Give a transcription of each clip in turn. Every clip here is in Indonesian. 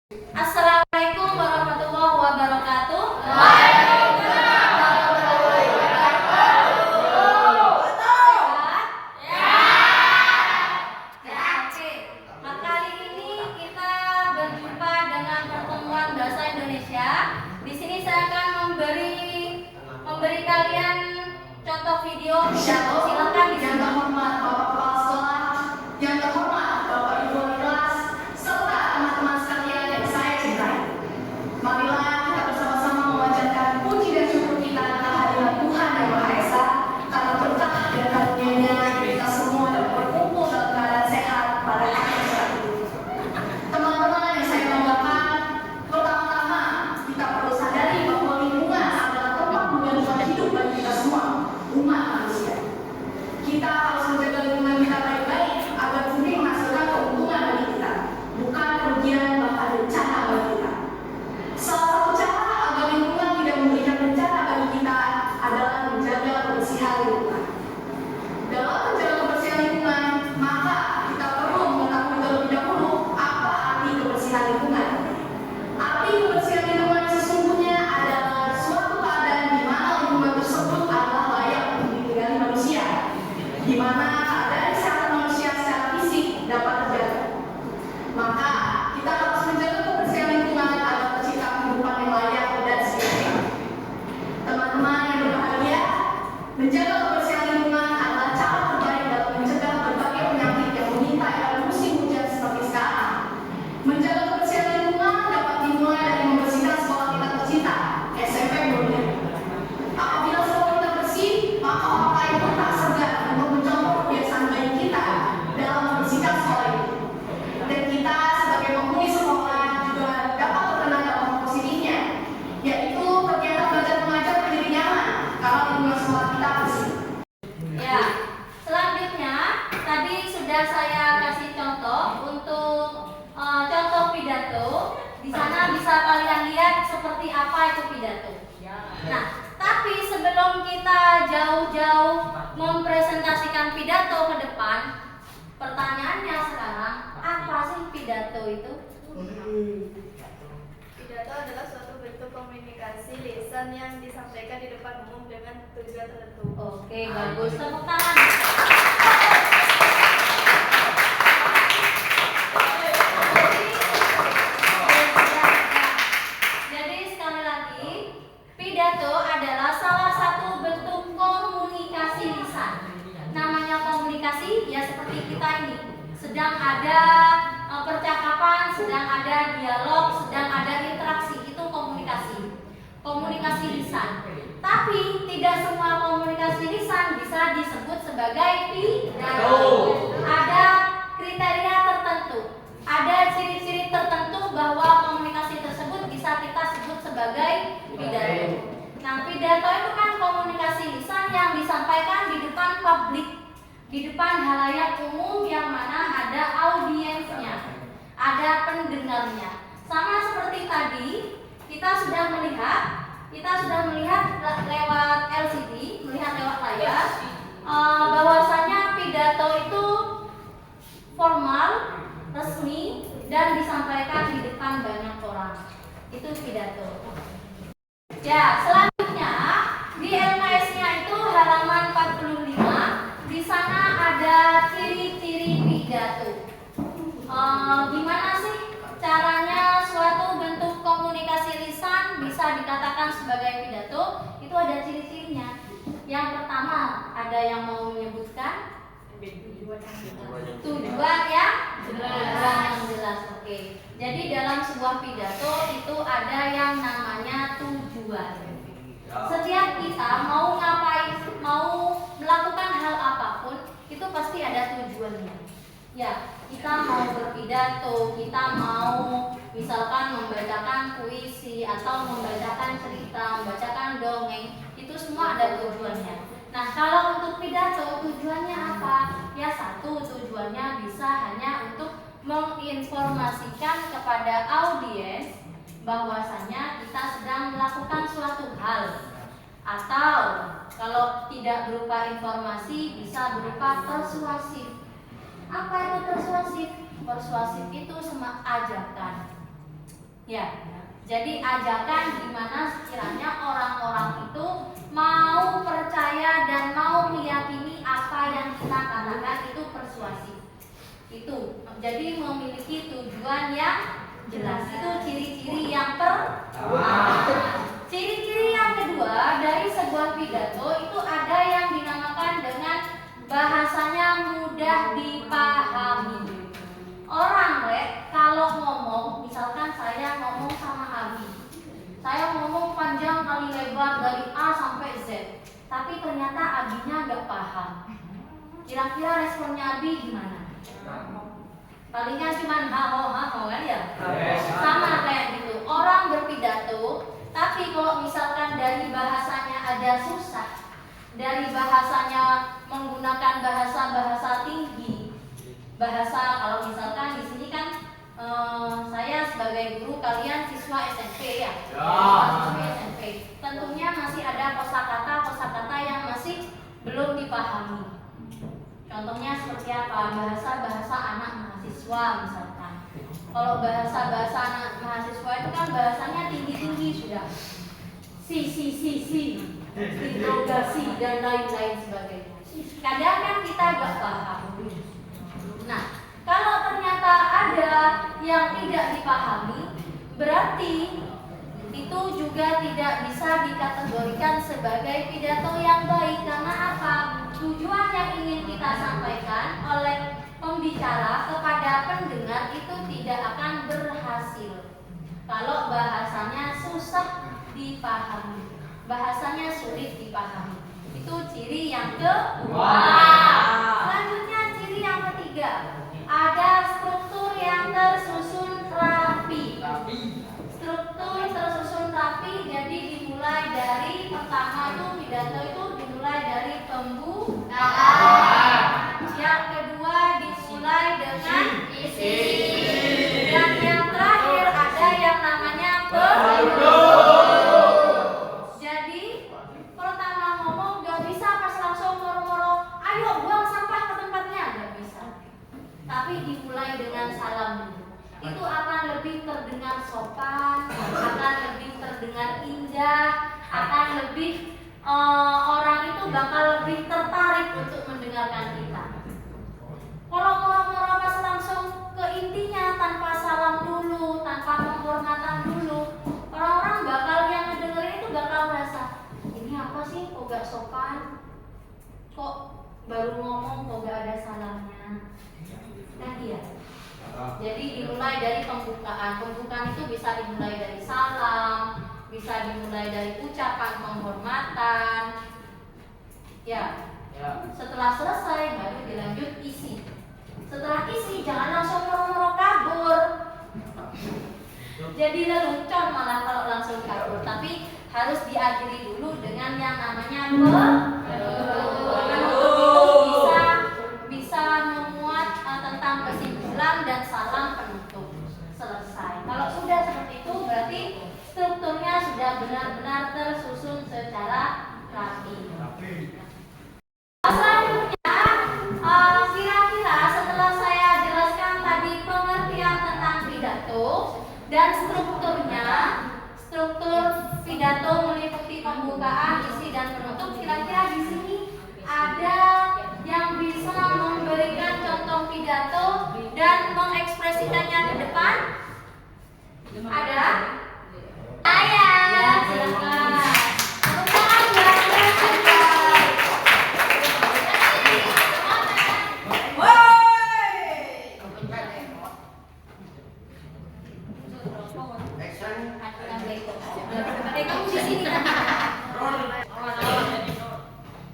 Assalamualaikum warahmatullahi wabarakatuh. Waalaikumsalam warahmatullahi wabarakatuh. Sehat? Ya. Ya, oke. Nah, kali ini kita berjumpa dengan pertemuan bahasa Indonesia. Di sini saya akan memberi kalian contoh video pidato. Silakan Yang terhormat Bapak Kepala Sekolah, yang terhormat Bapak Ibu wali kelas, serta teman-teman sekalian yang saya cintai. Marilah kita bersama-sama memanjatkan puji dan syukur kita kehadiran Tuhan Yang Maha Esa, karena berkah dan karunia-Nya kita semua dapat berkumpul dalam keadaan sehat pada hari saat ini. Teman-teman yang saya banggakan, pertama-tama kita perlu sadari bahwa lingkungan adalah tempat pengaduan hidup bagi kita semua, umat manusia. Kita harus menjaga lingkungan kita baik-baik agar bumi menghasilkan keuntungan bagi kita, bukan kerugian bahkan bencana bagi kita. Salah satu cara agar lingkungan tidak memberikan bencana bagi kita adalah menjaga kebersihan lingkungan. Dalam menjaga kebersihan lingkungan, maka kita perlu mengetahui terlebih dahulu apa arti kebersihan lingkungan. Arti kebersihan lingkungan sesungguhnya adalah suatu keadaan di mana lingkungan tersebut adalah layak untuk ditinggali manusia, di mana keadaan kesehatan manusia secara fisik dapat terjaga. Maka kita harus menjaga kebersihan lingkungan agar tercipta kehidupan yang layak dan sejahtera. Teman-teman yang berbahagia, menjaga kebersihan lingkungan adalah cara terbaik dalam mencegah berbagai penyakit yang mengintai pada musim hujan seperti sekarang. Menjaga kebersihan lingkungan dapat dimulai dari membersihkan sekolah kita tercinta, SMP Mulia. Apabila sekolah kita bersih, maka orang lain pun tak segan untuk mencontoh kebiasaan baik kita dalam membersihkan sekolah ini. Dan kita sebagai penghuni sekolah juga dapat terkena dampak positifnya, yaitu kegiatan belajar mengajar menjadi nyaman kalau lingkungan sekolah kita bersih. Ya, selanjutnya tadi sudah saya kasih contoh untuk contoh pidato. Di sana bisa kalian lihat seperti apa itu pidato. Nah, tapi sebelum kita jauh-jauh mempresentasikan pidato ke depan, pertanyaannya sekarang, apa sih pidato itu? Pidato adalah suatu bentuk komunikasi lisan yang disampaikan di depan umum dengan tujuan tertentu. Oke, bagus. Tepuk tangan. Jadi sekali lagi, pidato adalah salah satu bentuk komunikasi lisan. Namanya komunikasi ya seperti kita ini. Sedang ada percakapan, sedang ada dialog, sedang ada interaksi, itu komunikasi. Komunikasi lisan. Tapi tidak semua komunikasi lisan bisa disebut sebagai pidato. Ada kriteria tertentu, ada ciri-ciri tertentu bahwa komunikasi tersebut bisa kita sebut sebagai pidato. Nah, pidato itu kan komunikasi lisan yang disampaikan di depan publik, di depan halayak umum yang mana ada audiensnya, ada pendengarnya. Sama seperti tadi kita sudah melihat lewat LCD, melihat lewat layar, bahwasanya pidato itu formal, resmi, dan disampaikan di depan banyak orang. Itu pidato. Ya, selanjutnya di LKS-nya itu halaman 45. Di sana ada ciri-ciri pidato. Gimana sih caranya suatu bentuk komunikasi lisan bisa dikatakan sebagai pidato? Itu ada ciri-cirinya. Yang pertama, ada yang mau menyebutkan? Tujuan yang jelas. Oke. Jadi dalam sebuah pidato itu ada yang namanya tujuan. Setiap kita mau ngapain, mau melakukan hal apapun, itu pasti ada tujuannya. Ya, kita mau berpidato, kita mau misalkan membacakan puisi atau membacakan cerita, membacakan dongeng, itu semua ada tujuannya. Nah, kalau untuk pidato tujuannya apa? Ya, satu, tujuannya bisa hanya untuk menginformasikan kepada audiens bahwasanya kita sedang melakukan suatu hal. Atau kalau tidak berupa informasi bisa berupa persuasif. Apa itu persuasif? Persuasif itu ajakan. Ya, jadi ajakan gimana sekiranya orang-orang itu mau percaya dan mau meyakini apa yang kita katakan itu persuasif. Itu jadi memiliki tujuan yang jelas. Itu ciri-ciri yang pertama. Ciri-ciri yang kedua dari sebuah pidato itu ada yang dinamakan dengan bahasanya mudah dipahami. Orang kalau ngomong, misalkan saya ngomong sama Abi, saya ngomong panjang kali lebar dari A sampai Z, tapi ternyata Abinya nggak paham. Kira-kira responnya Abi gimana? Palingnya cuma haho kan ya? Sama kayak gitu. Orang berpidato, tapi kalau misalkan dari bahasanya ada susah, dari bahasanya menggunakan bahasa tinggi, bahasa kalau misalkan di sini kan saya sebagai guru, kalian siswa SMP ya, siswa SMP, tentunya masih ada kosakata yang masih belum dipahami. Contohnya seperti apa? Bahasa anak mahasiswa misalkan. Kalau bahasa anak mahasiswa itu kan bahasanya tinggi sudah. Si, interogasi dan lain-lain sebagainya. Kadang kan kita nggak paham. Nah, kalau ternyata ada yang tidak dipahami, berarti itu juga tidak bisa dikategorikan sebagai pidato yang baik. Karena apa? Tujuan yang ingin kita sampaikan oleh pembicara kepada pendengar itu tidak akan berhasil kalau bahasanya susah dipahami, bahasanya sulit dipahami. Itu ciri yang kedua. Selanjutnya ciri yang ketiga, ada struktur yang tersusun rapi. Struktur tersusun rapi, jadi dimulai dari pertama itu pidato itu dimulai dari pembukaan. Yang kedua dimulai dengan isi. Dan yang terakhir ada yang namanya penutup. Jadi pertama ngomong gak bisa pas langsung moro-moro, ayo buang sampah ke tempatnya, gak bisa. Tapi dimulai dengan salam dulu. Itu akan lebih terdengar sopan, akan lebih terdengar indah, akan lebih orang itu bakal lebih tertarik untuk mendengarkan kita. Kalau moro-moro pas langsung ke intinya tanpa salam dulu, tanpa penghormatan dulu, orang-orang bakal yang ngedengerin itu bakal merasa, ini apa sih, kok gak sopan, kok baru ngomong kok gak ada salamnya. Nah iya. Jadi dimulai dari pembukaan. Pembukaan itu bisa dimulai dari salam, bisa dimulai dari ucapan penghormatan. Ya. Setelah selesai baru dilanjut isi. Setelah isi jangan langsung moro-moro kabur. Jadi lelucon malah kalau langsung kabur. Tapi harus diakhiri dulu dengan yang namanya penutup. Bisa memuat tentang kesimpulan dan salam penutup. Selesai. Kalau sudah seperti itu berarti strukturnya sudah benar-benar tersusun secara rapi. Selanjutnya, kira-kira setelah saya jelaskan tadi pengertian tentang pidato dan strukturnya, struktur pidato meliputi pembukaan, isi dan penutup. Kira-kira di sini ada yang bisa memberikan contoh pidato dan mengekspresikannya ke depan? Ada? Saya. Ya, silakan.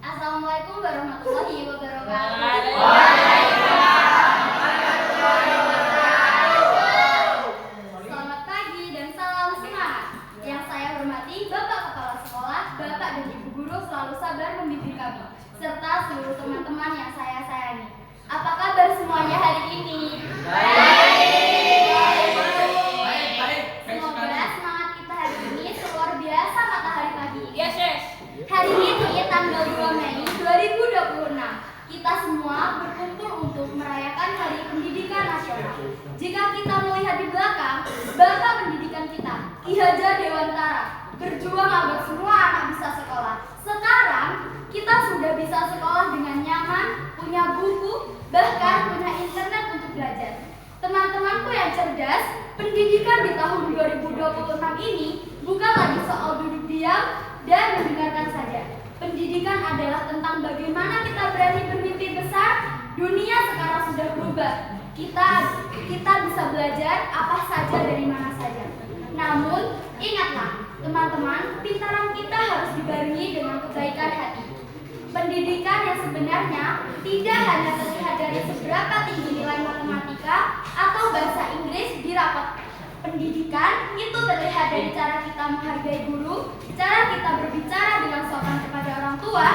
Assalamualaikum warahmatullahi wabarakatuh. Selamat pagi dan salam semangat. Yang saya hormati Bapak Kepala Sekolah, Bapak dan Ibu Guru selalu sabar membimbing kami, serta seluruh teman-teman yang saya sayangi. Apa kabar semuanya hari ini? Semoga semangat kita hari ini luar biasa matahari pagi. Yes. Hari ini tanggal 2 Mei 2026, kita semua berkumpul untuk merayakan Hari Pendidikan Nasional. Jika kita melihat di belakang, Bapak Pendidikan Ki Hajar Dewantara, berjuang agar semua anak bisa sekolah. Sekarang kita sudah bisa sekolah dengan nyaman, punya buku, bahkan punya internet untuk belajar. Teman-temanku yang cerdas, pendidikan di tahun 2026 ini bukan lagi soal duduk diam dan mendengarkan saja. Pendidikan adalah tentang bagaimana kita berani bermimpi besar. Dunia sekarang sudah berubah. Kita bisa belajar apa saja dari mana saja. Namun, ingatlah, teman-teman, pintaran kita harus dibarengi dengan kebaikan hati. Pendidikan yang sebenarnya tidak hanya terlihat dari seberapa tinggi nilai matematika atau bahasa Inggris di rapot. Pendidikan itu terlihat dari cara kita menghargai guru, cara kita berbicara dengan sopan kepada orang tua,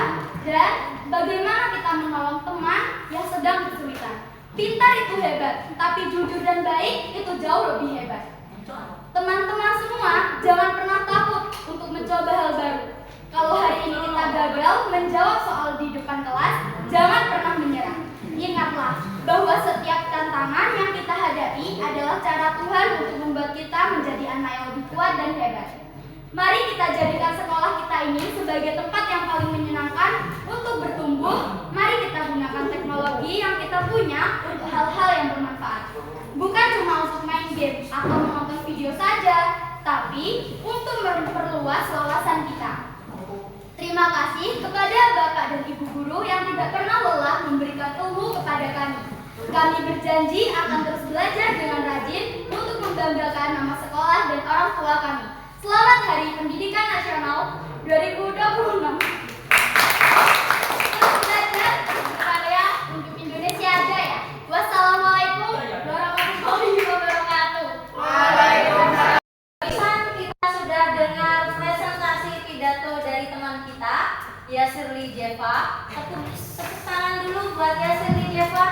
dan bagaimana kita menolong teman yang sedang kesulitan. Pintar itu hebat, tapi jujur dan baik itu jauh lebih hebat. Teman-teman semua, jangan pernah takut untuk mencoba hal baru. Kalau hari ini kita gagal menjawab soal di depan kelas, jangan pernah menyerah. Ingatlah bahwa setiap tantangan yang kita hadapi adalah cara Tuhan untuk membuat kita menjadi anak yang lebih kuat dan hebat. Mari kita jadikan sekolah kita ini sebagai tempat yang paling menyenangkan untuk bertumbuh. Mari kita gunakan teknologi yang kita punya untuk hal-hal yang bermanfaat. Bukan cuma untuk main game atau menonton video saja, tapi untuk memperluas wawasan kita. Terima kasih kepada Bapak dan Ibu Guru yang tidak pernah lelah memberikan ilmu kepada kami. Kami berjanji akan terus belajar dengan rajin untuk membanggakan nama sekolah dan orang tua kami. Selamat Hari Pendidikan Nasional 2026. Terus belajar karya untuk Indonesia aja ya. Wassalamualaikum warahmatullahi wabarakatuh. Waalaikumsalam. Kita sudah dengar presentasi pidato dari teman kita, Yasirli Jeva. Tepuk tangan dulu buat Yasirli Jeva.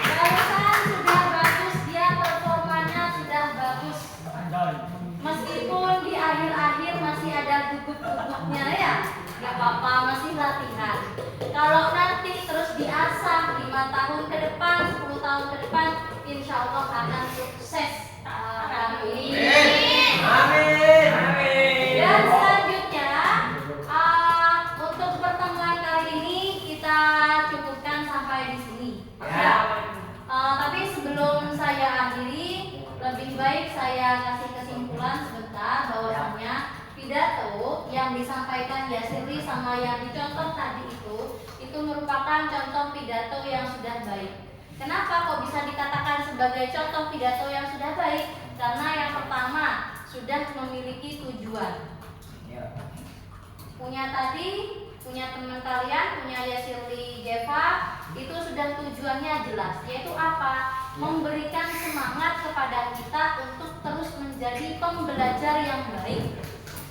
Barusan sudah bagus, dia performanya sudah bagus. Meskipun di akhir-akhir masih ada gugup-gugupnya ya, gak apa-apa, masih latihan. Kalau nanti terus diasah 5 tahun ke depan, 10 tahun ke depan, insya Allah akan sukses. Amin. Dan selanjutnya, untuk pertemuan kali ini kita cukupkan sampai di sini. Tapi sebelum saya akhiri, lebih baik saya kasih kesimpulan sebentar bahwasannya pidato yang disampaikan Yasirli sama yang dicontoh tadi itu merupakan contoh pidato yang sudah baik. Kenapa kok bisa dikatakan sebagai contoh pidato yang sudah baik? Karena yang pertama sudah memiliki tujuan. Punya teman kalian, punya Yasirli Jeva, itu sudah tujuannya jelas, yaitu apa? Memberikan semangat kepada kita untuk terus menjadi pembelajar yang baik.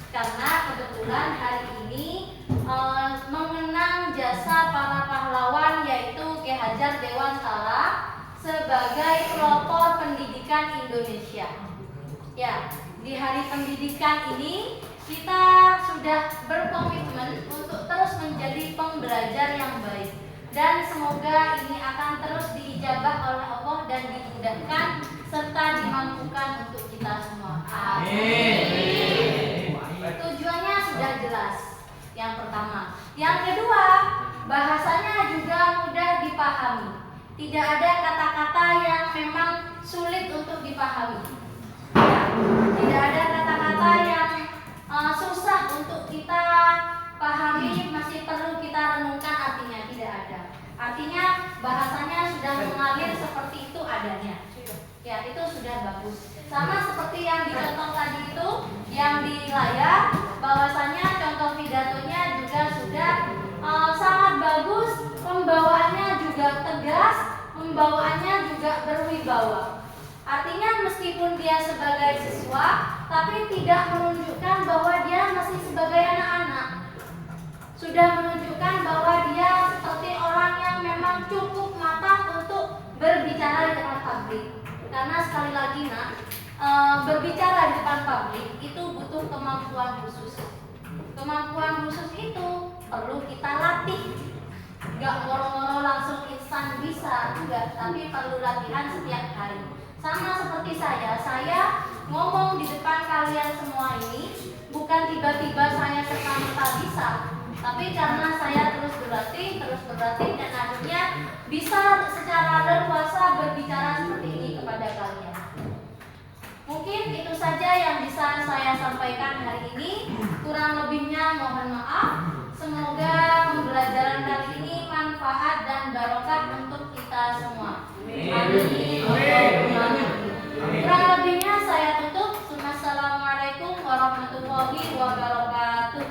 Karena kebetulan hari ini mengenang jasa para pahlawan, yaitu Ki Hajar Dewantara sebagai pelopor pendidikan Indonesia. Ya, di Hari Pendidikan ini kita sudah berkomitmen untuk terus menjadi pembelajar yang baik, dan semoga ini akan terus diijabah oleh Allah dan dimudahkan serta dimampukan untuk kita semua. Amin. Tujuannya sudah jelas. Yang pertama, yang kedua, bahasanya juga mudah dipahami. Tidak ada kata-kata yang memang sulit untuk dipahami. Tidak ada kata-kata yang susah untuk kita pahami, masih perlu kita renungkan artinya, tidak ada. Artinya bahasanya sudah mengalir seperti itu adanya. Ya, itu sudah bagus. Sama seperti yang dicontoh tadi itu, yang di layar, bahwasanya contoh pidatonya juga sudah sangat bagus, pembawaannya juga tegas, pembawaannya juga berwibawa. Artinya meskipun dia sebagai siswa, tapi tidak menunjukkan bahwa dia masih sebagai anak-anak. Sudah menunjukkan bahwa dia seperti orang yang memang cukup matang untuk berbicara di depan publik. Karena sekali lagi nak, berbicara di depan publik itu butuh kemampuan khusus. Kemampuan khusus itu perlu kita latih. Gak moro-moro langsung instan terus-terusan bisa, enggak, tapi perlu latihan setiap hari. Sama seperti saya ngomong di depan kalian semua ini bukan tiba-tiba saya serta-merta bisa, tapi karena saya terus berlatih dan akhirnya bisa secara leluasa berbicara seperti ini kepada kalian. Mungkin itu saja yang bisa saya sampaikan hari ini. Kurang lebihnya mohon maaf. Semoga pembelajaran kali ini manfaat dan barokah untuk kita semua. Amin. Kurang lebihnya saya tutup. Assalamualaikum warahmatullahi wabarakatuh.